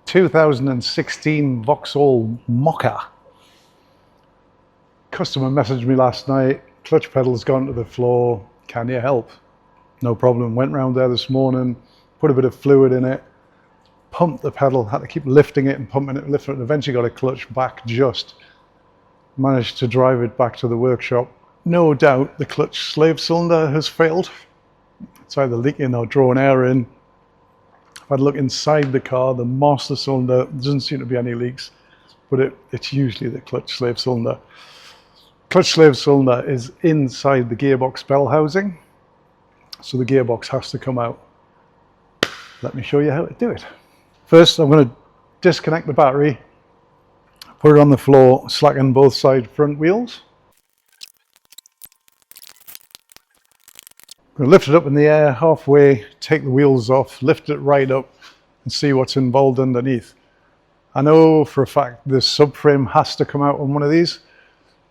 2016 Vauxhall Mokka. Customer messaged me last night, clutch pedal's gone to the floor, can you help? No problem, went round there this morning, put a bit of fluid in it, pumped the pedal, had to keep lifting it and pumping it, lifting it, eventually got a clutch back just. Managed to drive it back to the workshop. No doubt the clutch slave cylinder has failed. It's either leaking or drawing air in. If I'd look inside the car, the master cylinder, there doesn't seem to be any leaks, but it's usually the clutch slave cylinder. Clutch slave cylinder is inside the gearbox bell housing, so the gearbox has to come out. Let me show you how to do it. First, I'm going to disconnect the battery, put it on the floor, slacken both side front wheels. I'm going to lift it up in the air halfway, take the wheels off, lift it right up and see what's involved underneath. I know for a fact the subframe has to come out on one of these,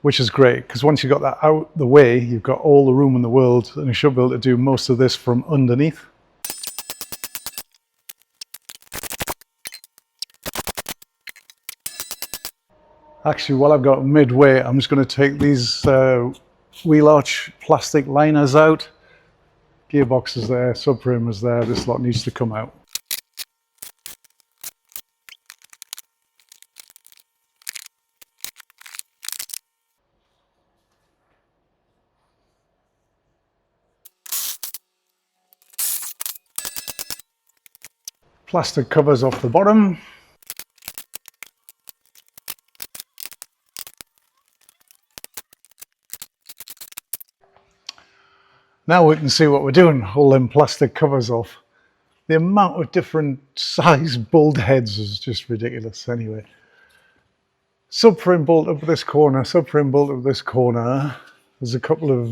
which is great because once you've got that out the way, you've got all the room in the world and you should be able to do most of this from underneath. Actually, while I've got midway, I'm just going to take these wheel arch plastic liners out. Gearbox is there, subframe is there, this lot needs to come out. Plastic covers off the bottom. Now we can see what we're doing, all them plastic covers off. The amount of different size bolt heads is just ridiculous anyway. Subframe bolt up this corner, subframe bolt up this corner. There's a couple of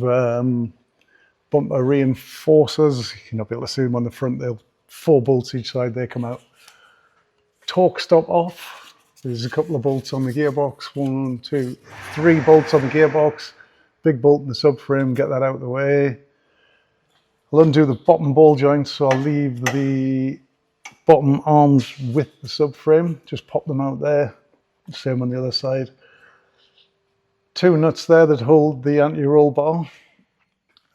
bumper reinforcers. You'll not be able to see them on the front. They'll 4 bolts each side, they come out. Torque stop off. There's a couple of bolts on the gearbox. 1, 2, 3 bolts on the gearbox. Big bolt in the subframe, get that out of the way. I'll undo the bottom ball joints, so I'll leave the bottom arms with the subframe. Just pop them out there. Same on the other side. 2 nuts there that hold the anti-roll bar.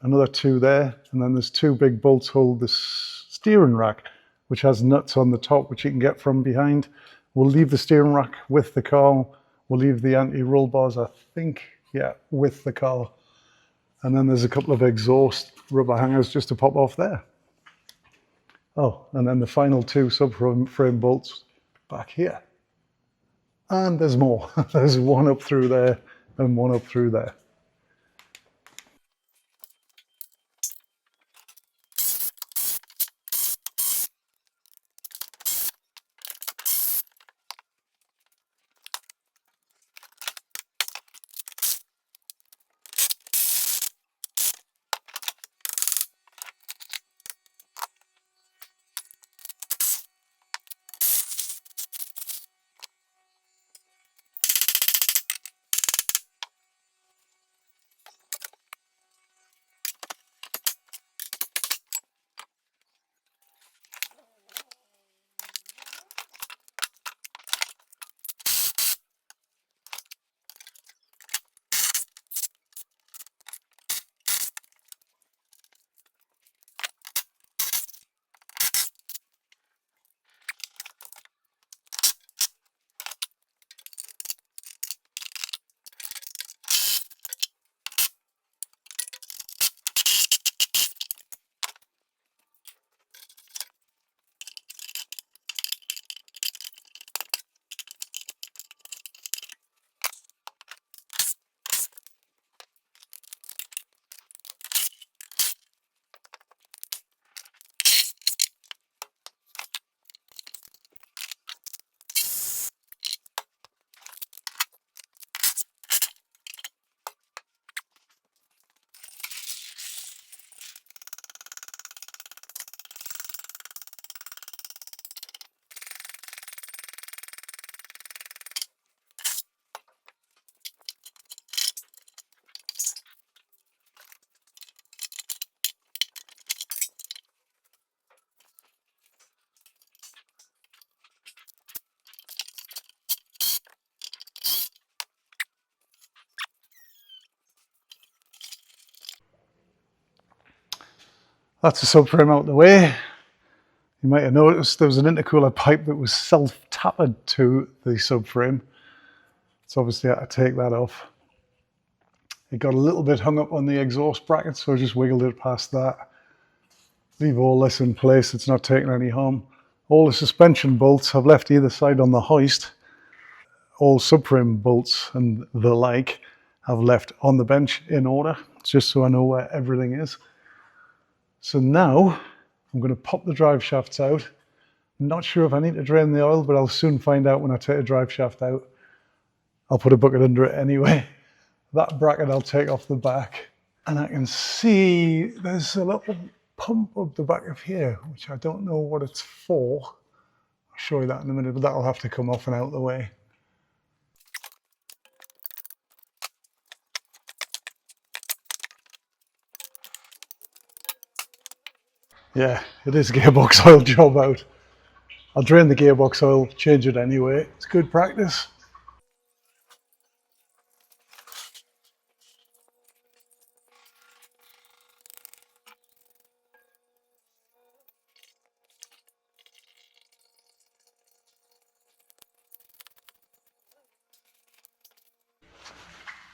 Another 2 there. And then there's 2 big bolts hold the steering rack, which has nuts on the top, which you can get from behind. We'll leave the steering rack with the car. We'll leave the anti-roll bars, I think, yeah, with the car. And then there's a couple of exhaust rubber hangers just to pop off there. Oh, and then the final 2 subframe bolts back here. And there's more. There's one up through there and one up through there. That's the subframe out of the way. You might have noticed there was an intercooler pipe that was self-tapered to the subframe. So obviously I had to take that off. It got a little bit hung up on the exhaust bracket, so I just wiggled it past that. Leave all this in place, it's not taking any harm. All the suspension bolts I've left either side on the hoist. All subframe bolts and the like I've left on the bench in order, just so I know where everything is. So now I'm going to pop the drive shafts out. I'm not sure if I need to drain the oil, but I'll soon find out when I take the drive shaft out. I'll put a bucket under it anyway. That bracket I'll take off the back. And I can see there's a little pump up the back of here, which I don't know what it's for. I'll show you that in a minute, but that'll have to come off and out of the way. Yeah, it is gearbox oil job out. I'll drain the gearbox oil, change it anyway. It's good practice.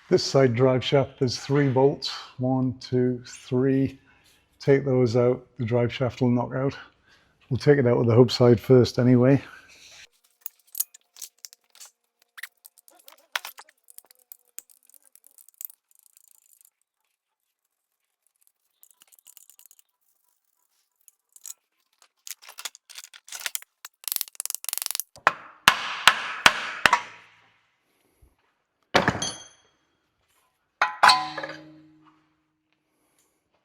This side drive shaft, there's 3 bolts. 1, 2, 3. Take those out, the drive shaft will knock out. We'll take it out with the hub side first anyway.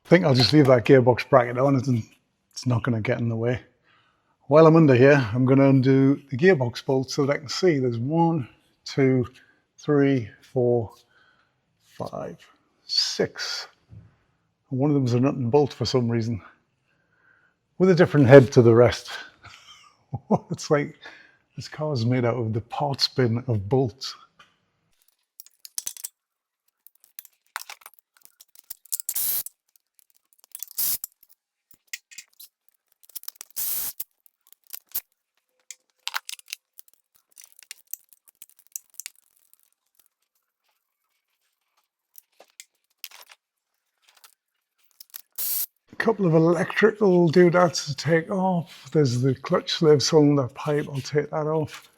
I think I'll just leave that gearbox bracket on, it's not going to get in the way. While I'm under here, I'm going to undo the gearbox bolts so that I can see there's 1, 2, 3, 4, 5, 6. And one of them is a nut and bolt for some reason, with a different head to the rest. It's like this car is made out of the parts bin of bolts. Couple of electrical doodads to take off. There's the clutch slave cylinder pipe, I'll take that off.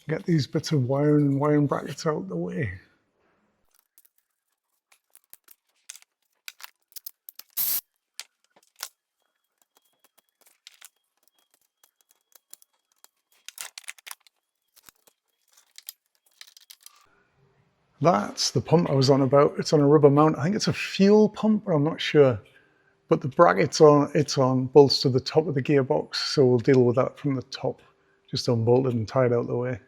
Get these bits of wiring and wiring brackets out of the way. That's the pump I was on about. It's on a rubber mount. I think it's a fuel pump, but I'm not sure. But the brackets it's on bolts to the top of the gearbox, so we'll deal with that from the top. Just unbolted and tied out the way.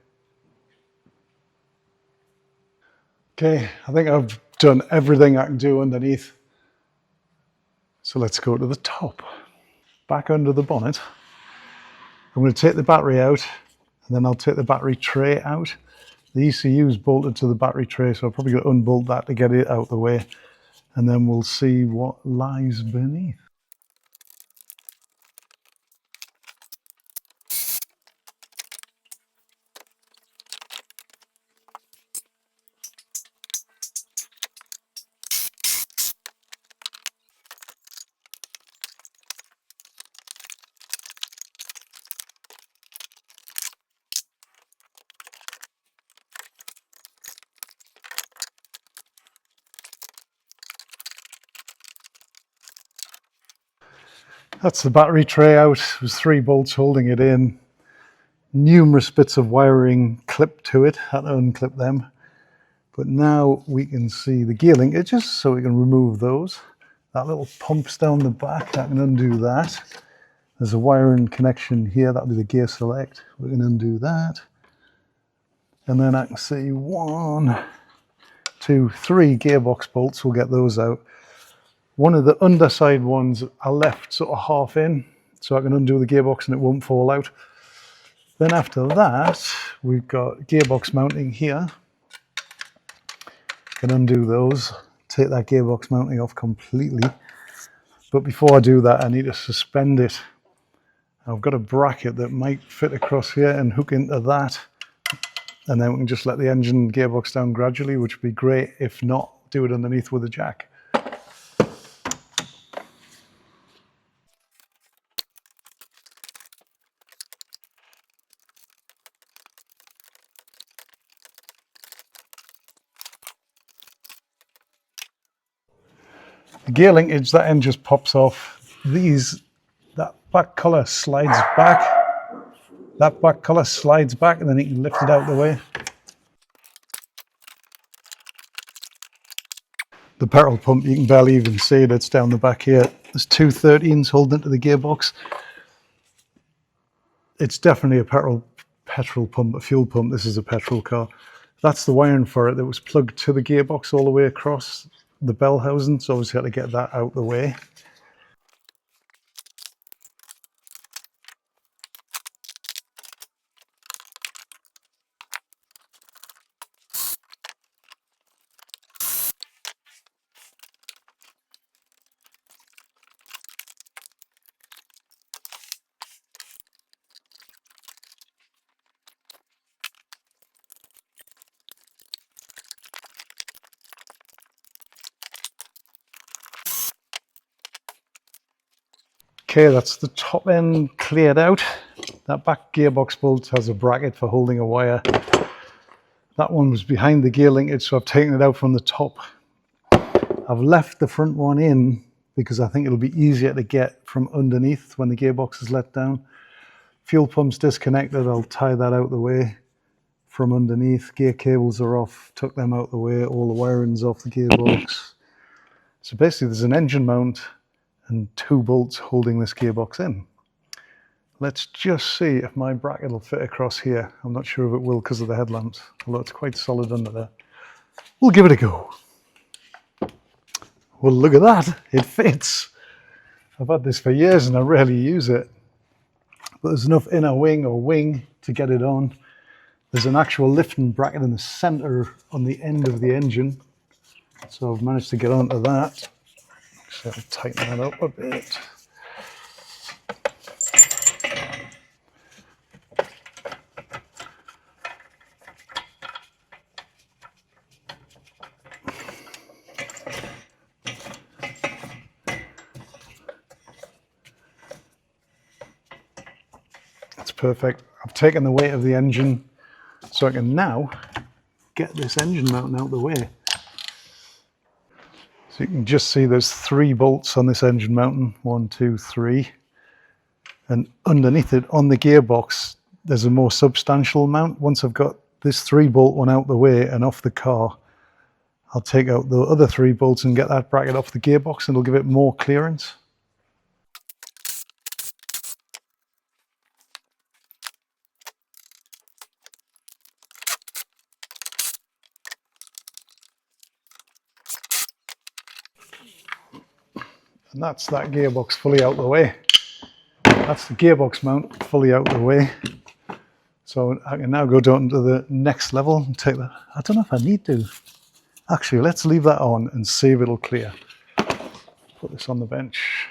Okay, I think I've done everything I can do underneath. So let's go to the top. Back under the bonnet. I'm going to take the battery out, and then I'll take the battery tray out. The ECU is bolted to the battery tray, so I'll probably going to unbolt that to get it out of the way. And then we'll see what lies beneath. That's the battery tray out. There's 3 bolts holding it in. Numerous bits of wiring clipped to it. Had to unclip them. But now we can see the gear linkages, so we can remove those. That little pump's down the back, I can undo that. There's a wiring connection here, that'll be the gear select. We can undo that. And then I can see 1, 2, 3 gearbox bolts, we'll get those out. One of the underside ones I left sort of half in, so I can undo the gearbox and it won't fall out. Then after that, we've got gearbox mounting here. Can undo those, take that gearbox mounting off completely. But before I do that, I need to suspend it. I've got a bracket that might fit across here and hook into that. And then we can just let the engine gearbox down gradually, which would be great. If not, do it underneath with a jack. The gear linkage, that end just pops off. That back collar slides back. That back collar slides back and then you can lift it out of the way. The petrol pump, you can barely even see it, it's down the back here. There's two 13s holding into the gearbox. It's definitely a petrol pump, a fuel pump. This is a petrol car. That's the wiring for it that was plugged to the gearbox all the way across the bell housing, so obviously had to get that out the way. Okay, that's the top end cleared out. That back gearbox bolt has a bracket for holding a wire. That one was behind the gear linkage, so I've taken it out from the top. I've left the front one in because I think it'll be easier to get from underneath when the gearbox is let down. Fuel pump's disconnected, I'll tie that out the way from underneath. Gear cables are off, took them out the way, all the wiring's off the gearbox. So basically there's an engine mount and two bolts holding this gearbox in. Let's just see if my bracket will fit across here. I'm not sure if it will because of the headlamps, although it's quite solid under there. We'll give it a go. Well, look at that, it fits. I've had this for years and I rarely use it. But there's enough inner wing or wing to get it on. There's an actual lifting bracket in the center on the end of the engine. So I've managed to get onto that. So I'll tighten that up a bit. That's perfect. I've taken the weight of the engine so I can now get this engine mounting out the way. So you can just see there's 3 bolts on this engine mounting, 1, 2, 3. And underneath it on the gearbox, there's a more substantial mount. Once I've got this 3-bolt one out the way and off the car, I'll take out the other 3 bolts and get that bracket off the gearbox and it'll give it more clearance. And that's that gearbox fully out the way. That's the gearbox mount fully out the way. So I can now go down to the next level and take that. I don't know if I need to. Actually, let's leave that on and see if it'll clear. Put this on the bench.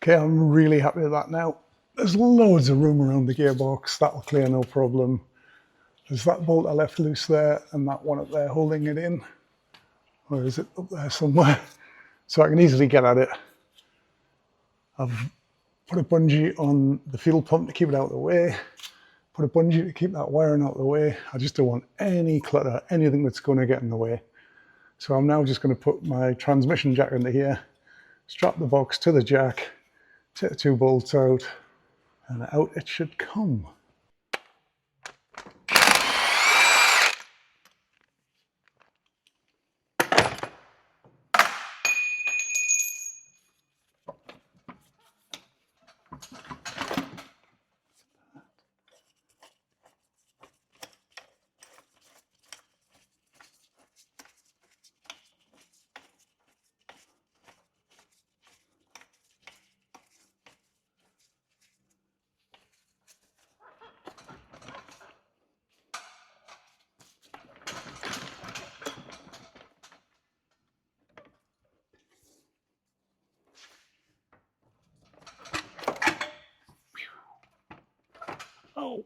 Okay, I'm really happy with that now. There's loads of room around the gearbox. That'll clear no problem. There's that bolt I left loose there and that one up there holding it in. Where is it? Up there somewhere. So I can easily get at it. I've put a bungee on the fuel pump to keep it out of the way. Put a bungee to keep that wiring out of the way. I just don't want any clutter, anything that's going to get in the way. So I'm now just going to put my transmission jack into here, strap the box to the jack, take the 2 bolts out, and out it should come. Oh.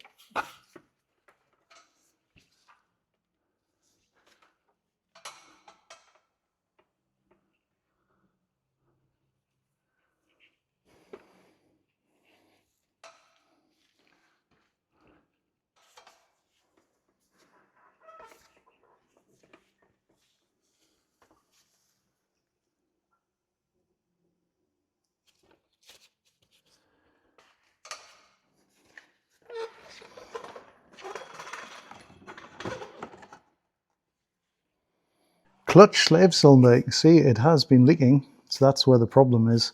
Clutch slave cylinder, you can see it has been leaking, so that's where the problem is.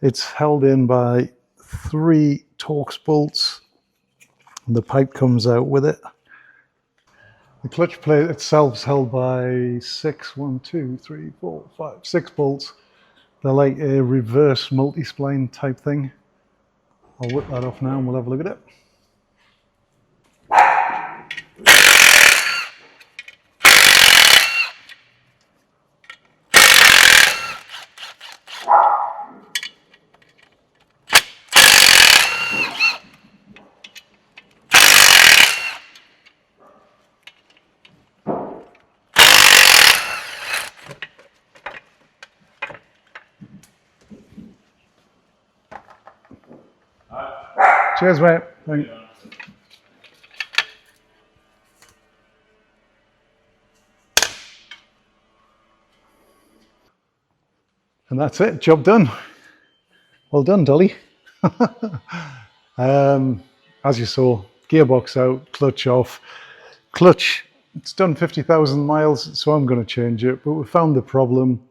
It's held in by 3 Torx bolts, and the pipe comes out with it. The clutch plate itself is held by 6 bolts. They're like a reverse multi-spline type thing. I'll whip that off now and we'll have a look at it. Cheers, mate. Thanks. And that's it, job done. Well done, Dolly. As you saw, gearbox out, clutch off. Clutch, it's done 50,000 miles, so I'm going to change it. But we found the problem.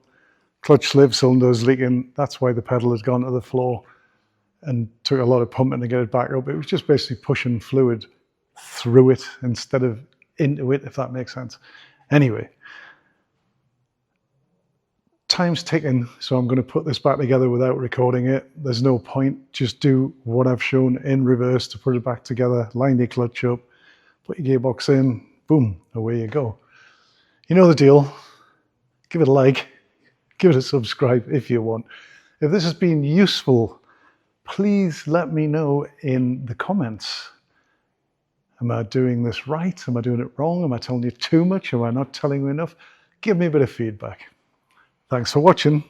Clutch slave cylinder's leaking. That's why the pedal has gone to the floor and took a lot of pumping to get it back up. It was just basically pushing fluid through it instead of into it, if that makes sense. Anyway, time's ticking, so I'm going to put this back together without recording it. There's no point. Just do what I've shown in reverse to put it back together. Line your clutch up, put your gearbox in, boom, away you go. You know the deal. Give it a like, give it a subscribe if you want. If this has been useful, please let me know in the comments. Am I doing this right? Am I doing it wrong? Am I telling you too much? Am I not telling you enough? Give me a bit of feedback. Thanks for watching.